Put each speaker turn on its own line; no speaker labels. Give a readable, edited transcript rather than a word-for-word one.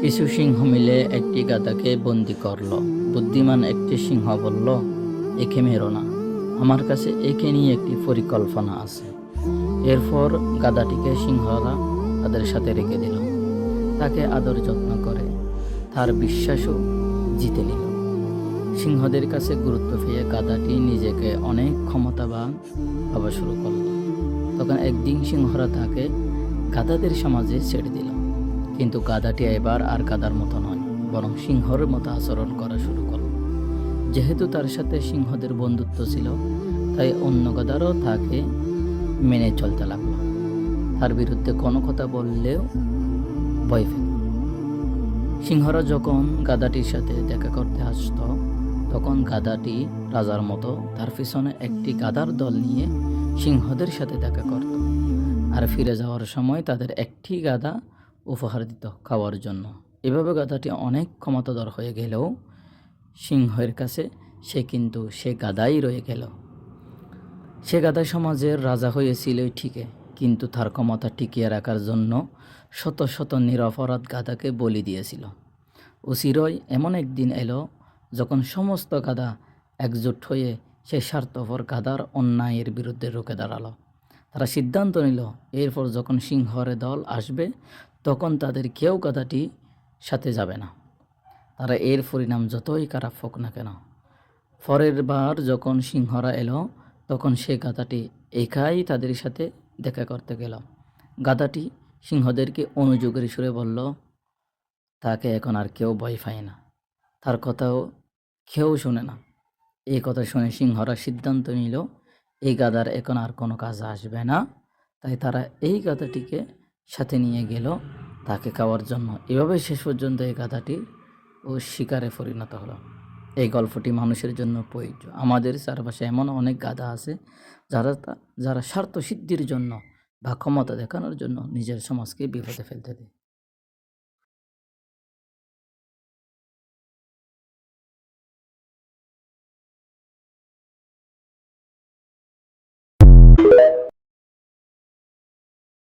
কিছু সিংহ মিলে একটি গাধাকে বন্দি করল। বুদ্ধিমান একটি সিংহ বলল, একে মেরো না, আমার কাছে একে নিয়ে একটি পরিকল্পনা আছে। এরপর গাধাটিকে সিংহরা তাদের সাথে রেখে দিল। তাকে আদর যত্ন করে তার বিশ্বাসও জিতে নিল। সিংহদের কাছে গুরুত্ব পেয়ে গাধাটি নিজেকে অনেক ক্ষমতাবান ভাবা শুরু করল। তখন একদিন সিংহরা তাকে গাধাদের সমাজে ছেড়ে দিল। কিন্তু গাধাটি এবার আর গাধার মতো নয়, বরং সিংহর মতো আচরণ করা শুরু করল। যেহেতু তার সাথে সিংহদের বন্ধুত্ব ছিল, তাই অন্য গাধারও তাকে মেনে চলতে লাগলো। তার বিরুদ্ধে কোনো কথা বললেও ভয় পেত। সিংহরা যখন গাধাটির সাথে দেখা করতে আসত, তখন গাধাটি রাজার মতো তার পিছনে একটি গাধার দল নিয়ে সিংহদের সাথে দেখা করত। আর ফিরে যাওয়ার সময় তাদের একটি গাধা উপহার দিত খাওয়ার জন্য। এভাবে গাধাটি অনেক ক্ষমতাধর হয়ে গেলেও সিংহের কাছে সে গাধাই রয়ে গেল। সে গাধা সমাজের রাজা হয়েছিল ঠিকই, কিন্তু তার ক্ষমতা টিকিয়ে রাখার জন্য শত শত নিরপরাধ গাধাকে বলি দিয়েছিল। অচিরেই এমন একদিন এলো যখন সমস্ত গাধা একজোট হয়ে সে স্বার্থপর গাধার অন্যায়ের বিরুদ্ধে রুখে দাঁড়ালো। তারা সিদ্ধান্ত নিল, এরপর যখন সিংহর দল আসবে তখন তাদের কেউ গাধাটির সাথে যাবে না, তারা এর পরিণাম যতই খারাপ হোক না কেন। পরের বার যখন সিংহরা এলো, তখন সে গাধাটি একাই তাদের সাথে দেখা করতে গেল। গাধাটি সিংহদেরকে অনুযোগের সুরে বলল, তাকে এখন আর কেউ ভয় পায় না, তার কথাও কেউ শোনে না। এই কথা শুনে সিংহরা সিদ্ধান্ত নিল, এই গাধার এখন আর কোনো কাজে আসবে না। তাই তারা এই গাধাটিকে সাথে নিয়ে গেল তাকে খাওয়ার জন্য। এভাবে শেষ পর্যন্ত এই গাধাটি ও শিকারে পরিণত হলো। এই গল্পটি মানুষের জন্য প্রয়োজ্য। আমাদের চারপাশে এমন অনেক গাধা আছে যারা স্বার্থ সিদ্ধির জন্য বা ক্ষমতা দেখানোর জন্য নিজের সমাজকে বিপদে ফেলতে দেয়।